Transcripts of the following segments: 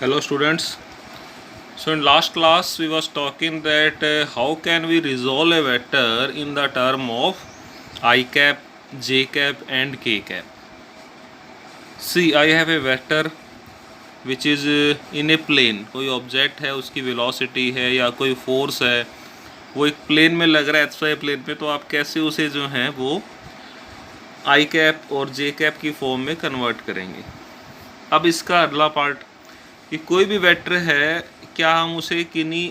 Hello students. So in last class we was talking that how can we resolve a vector in the term of I cap, j cap and k cap. See, I have a vector which is in a plane. कोई object है, उसकी velocity है या कोई force है, वो एक plane में लग रहा है एक्स वाई प्लेन पे, तो आप कैसे उसे जो है वो आई कैप और जे कैप की फॉर्म में कन्वर्ट करेंगे. अब इसका अगला पार्ट कि कोई भी वेक्टर है, क्या हम उसे किन्हीं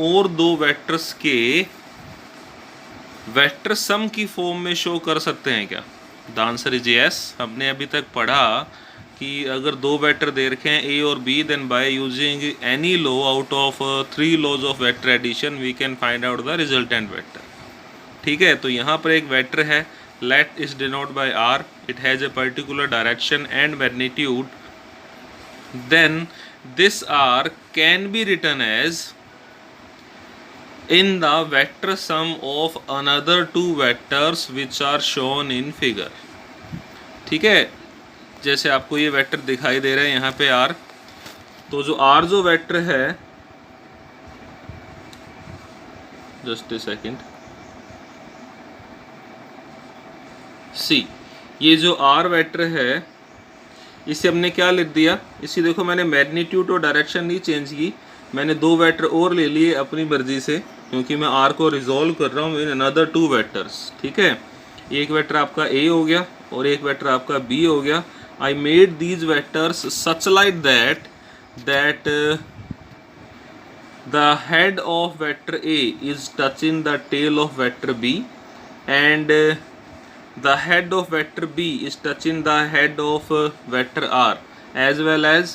और दो वेक्टर्स के वेक्टर सम की फॉर्म में शो कर सकते हैं क्या? The answer is yes. हमने अभी तक पढ़ा कि अगर दो वेक्टर दे रखे हैं ए और b, then by using any law out of 3 laws of vector addition we can find out the resultant vector. ठीक है, तो यहाँ पर एक वेक्टर है, let is denote by r, it has a particular direction and magnitude. Then this R can be written as in the vector sum of another two vectors which are shown in figure. ठीक है, जैसे आपको ये vector दिखाई दे रहे हैं यहाँ पे R, तो जो R जो वेक्टर है, जस्ट ए सेकेंड, सी, ये जो R वेक्टर है इसे हमने क्या लिख दिया, इसी देखो मैंने मैग्नीट्यूड और डायरेक्शन नहीं चेंज की, मैंने दो वेक्टर और ले लिए अपनी मर्जी से, क्योंकि मैं आर को रिजॉल्व कर रहा हूँ इन अनदर टू वेक्टर्स. ठीक है, एक वेक्टर आपका ए हो गया और एक वेक्टर आपका बी हो गया. I made these vectors such like that the head of vector a is touching the tail of vector b and the head of vector B is touching the head of vector R as well as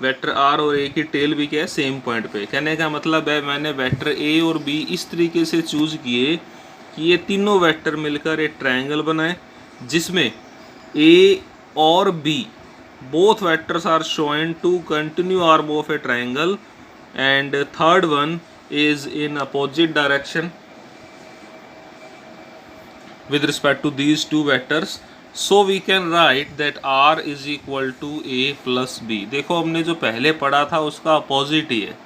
vector R और A की tell भी क्या है, same point पे. कहने का मतलब है मैंने वेक्टर A और B इस तरीके से चूज किए कि ये तीनों वेक्टर मिलकर एक ट्रायंगल बनाए जिसमें A और B both vectors are shown to continue arm of a triangle and third one is in opposite direction with respect to these two vectors, so we can write that R is equal to A plus B. देखो हमने जो पहले पढ़ा था उसका opposite ही है.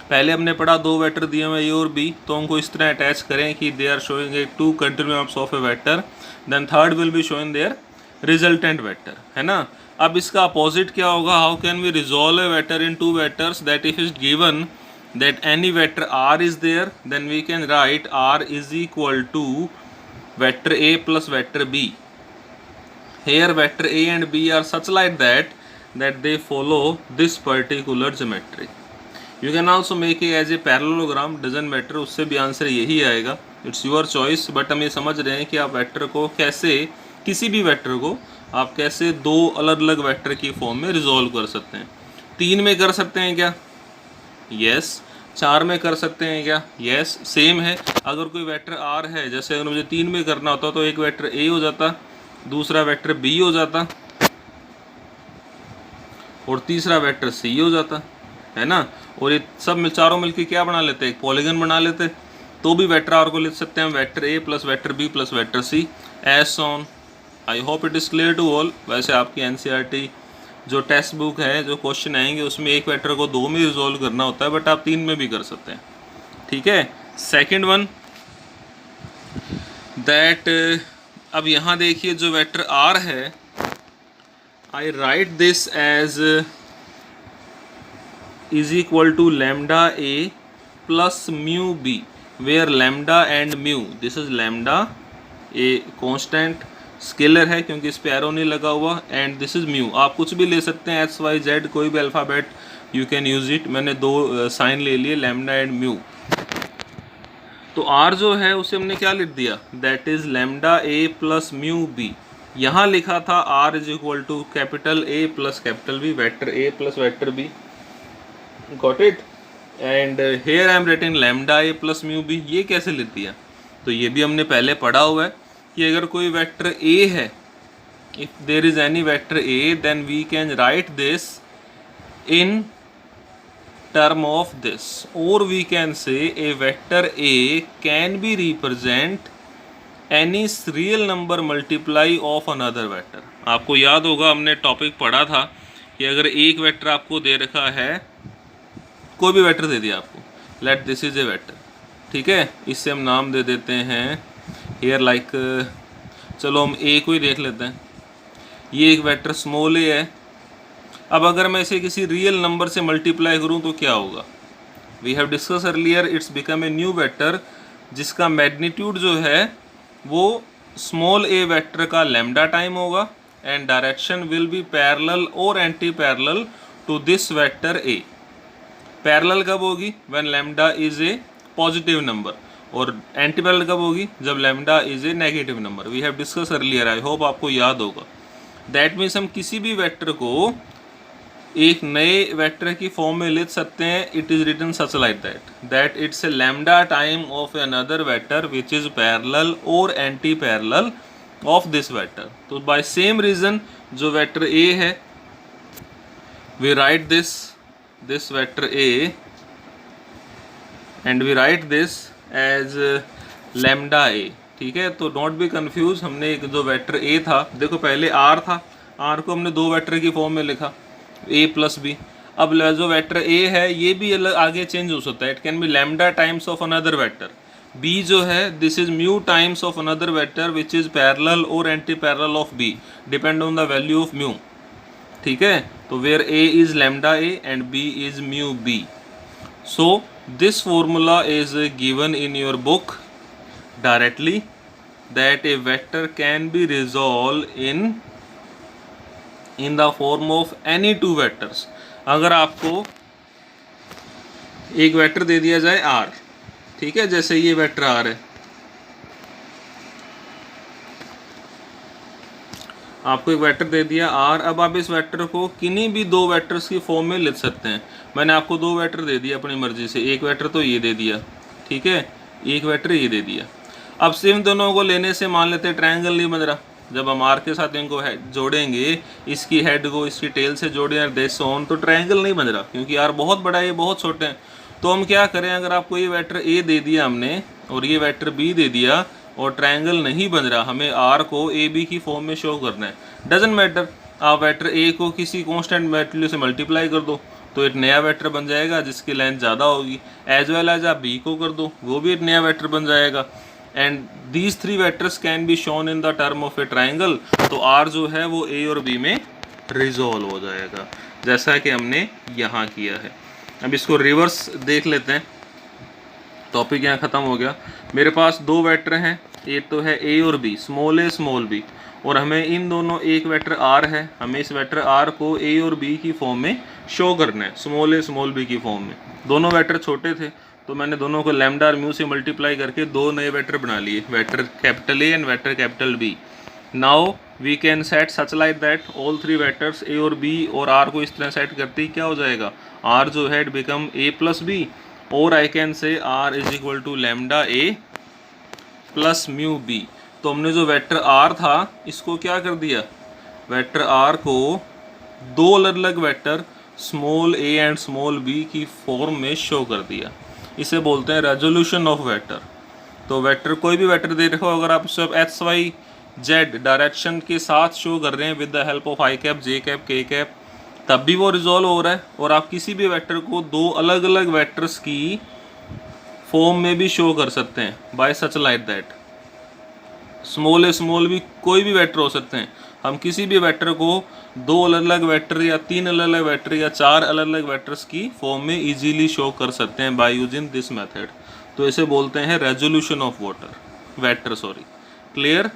पहले हमने पढ़ा दो वेक्टर दिए हुए A और B, तो हमको इस तरह अटैच करें कि they are showing a two continue arms of a vector, then third will be showing their resultant vector, है ना. अब इसका अपोजिट क्या होगा, how can we resolve a vector in two vectors, that if is given that any vector R is there, then we can write R is equal to vector A plus vector B. Here vector A and B are such like that they follow this particular geometry. You can also make it as a parallelogram, doesn't matter, उससे भी answer यही आएगा. It's your choice, but हम ये समझ रहे हैं कि आप वेक्टर को कैसे, किसी भी वेक्टर को आप कैसे दो अलग अलग वेक्टर की फॉर्म में रिजॉल्व कर सकते हैं. 3 में कर सकते हैं क्या? यस. 4 में कर सकते हैं क्या? यस. सेम है, अगर कोई वेक्टर आर है, जैसे अगर मुझे 3 में करना होता तो एक वेक्टर ए हो जाता, दूसरा वेक्टर बी हो जाता और तीसरा वेक्टर सी हो जाता, है ना. और ये सब चारों मिलकर क्या बना लेते, एक पॉलीगन बना लेते. तो भी वेक्टर आर को लिख सकते हैं vector a plus vector b plus vector c, as on. I hope it is clear to all. वैसे आपकी एनसीईआरटी जो टेक्स्ट बुक है, जो क्वेश्चन आएंगे उसमें एक वेक्टर को 2 में रिजॉल्व करना होता है, बट आप 3 में भी कर सकते हैं. ठीक है. सेकंड वन दैट, अब यहाँ देखिए जो वेक्टर आर है, I write this as is equal to lambda A plus mu B, where lambda and mu, this is lambda a constant scalar है क्योंकि इस पे एरो नहीं लगा हुआ, एंड दिस इज म्यू. आप कुछ भी ले सकते हैं, एक्स वाई जेड, कोई भी alphabet you can use it. मैंने दो साइन ले लिए, लैम्डा एंड म्यू. तो आर जो है उसे हमने क्या लिख दिया, that is lambda A plus mu b. यहाँ लिखा था r is equal to capital a plus capital b, vector a plus vector b. Got it. And here I am writing lambda A plus mu b. ये कैसे लिख दिया, तो ये भी हमने पहले पढ़ा हुआ है कि अगर कोई वेक्टर A है, if there is any vector A, then we can write this in term of this, or we can say a vector A can be represent any real number multiply of another vector. आपको याद होगा हमने topic पढ़ा था कि अगर एक vector आपको दे रखा है, कोई भी वेक्टर दे दिया आपको, let this is a vector, ठीक है, इससे हम नाम दे देते हैं हेयर लाइक, चलो हम ए को ही देख लेते हैं, ये एक वेक्टर स्मॉल ए है। अब अगर मैं इसे किसी रियल नंबर से मल्टीप्लाई करूं तो क्या होगा? We have discuss earlier, it's become a new vector जिसका मैग्नीट्यूड जो है वो स्मॉल ए वेक्टर का लैम्डा टाइम होगा and direction will be parallel और anti parallel to this vector A. Parallel कब होगी? When lambda is a positive number, और एंटी पैरेलल कब होगी? जब lambda is a negative number. We have discuss earlier, I hope आपको याद होगा। दैट मीन्स हम किसी भी वेक्टर को एक नए वेक्टर की फॉर्म में लिख सकते हैं। It is written such like that it's a lambda time of another vector which is parallel और anti parallel of this vector. तो बाय सेम रीजन जो वेक्टर ए है, we write this vector A and we write this as lambda A, ठीक है। तो don't be confuse, हमने एक जो वेक्टर ए था, देखो पहले आर था, आर को हमने दो वेक्टर की फॉर्म में लिखा a प्लस बी। अब जो वेक्टर a है ये भी अलग आगे चेंज हो सकता है, it can be lambda times of another vector. b जो है this is mu times of another vector which is parallel और anti parallel of b, depend on the value of mu, ठीक है। तो where a is lambda a and b is mu b। So this formula is given in your book directly that a vector can be resolve in the form of any two vectors. अगर आपको एक vector दे दिया जाए r, ठीक है, जैसे ये vector r है, आपको एक वेक्टर दे दिया r, अब आप इस वेक्टर को किन्हीं भी दो वेक्टर्स की फॉर्म में लिख सकते हैं। मैंने आपको दो वेक्टर दे दिया अपनी मर्जी से, एक वेक्टर तो ये दे दिया, ठीक है, एक वेक्टर ये दे दिया। अब सिर्फ दोनों को लेने से मान लेते हैं ट्रायंगल नहीं बन रहा, जब हम आर के साथ इनको जोड़ेंगे, इसकी हेड को इसकी टेल से जोड़े और देश ऑन, तो ट्रायंगल नहीं बन रहा, क्योंकि आर बहुत बड़ा है, ये बहुत छोटे हैं। तो हम क्या करें, अगर आपको ये वेक्टर ए दे दिया हमने और ये वेक्टर बी दे दिया और ट्रायंगल नहीं बन रहा, हमें आर को ए बी की फॉर्म में शो करना है, डजेंट मैटर, आप वेक्टर ए को किसी कॉन्स्टेंट वैल्यू से मल्टीप्लाई कर दो तो एक नया वेक्टर बन जाएगा जिसकी लेंथ ज़्यादा होगी, एज वेल एज आप बी को कर दो, वो भी एक नया वेक्टर बन जाएगा। And these three vectors can be shown in the term of A triangle. तो आर जो है वो ए और बी में रिजॉल्व हो जाएगा, जैसा कि हमने यहाँ किया है। अब इसको रिवर्स देख लेते हैं, टॉपिक यहाँ ख़त्म हो गया। मेरे पास दो वेक्टर हैं, एक तो है ए और B, small a small B, और हमें इन दोनों, एक वेक्टर आर है, हमें इस वेक्टर आर को ए और बी की फॉर्म में शो करना है, स्मॉल ए स्मॉल बी की फॉर्म में। दोनों वेक्टर छोटे थे तो मैंने दोनों को लैम्डा और म्यू से मल्टीप्लाई करके दो नए वेक्टर बना लिए, vector capital a and vector capital b. Now we can set such like that all three vectors a और बी और आर को इस तरह सेट करते ही क्या हो जाएगा, आर जो है it become A plus B, और I can say R is equal to lambda A plus mu B. तो हमने जो वेक्टर आर था इसको क्या कर दिया, वेक्टर आर को दो अलग अलग vector small a and small b की फॉर्म में शो कर दिया। इसे बोलते हैं रेजोल्यूशन ऑफ वेक्टर। तो वेक्टर कोई भी वेक्टर दे रखो, अगर आप सब एक्स वाई जेड डायरेक्शन के साथ शो कर रहे हैं with the help of I cap J cap के कैप, तब भी वो रिजॉल्व हो रहा है। और आप किसी भी वेक्टर को दो अलग अलग वेक्टर्स की फॉर्म में भी शो कर सकते हैं by such like that. Small a small b कोई भी वेक्टर हो सकते हैं, हम किसी भी वेक्टर को दो अलग अलग वेक्टर या तीन अलग अलग वेक्टर या चार अलग अलग वेक्टर्स की फॉर्म में इजीली शो कर सकते हैं बाय यूजिंग दिस मेथड। तो इसे बोलते हैं resolution of vector. Clear?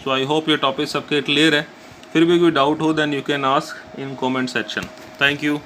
So I hope ये टॉपिक सबके क्लियर है। फिर भी कोई डाउट हो then you can ask in comment section. Thank you.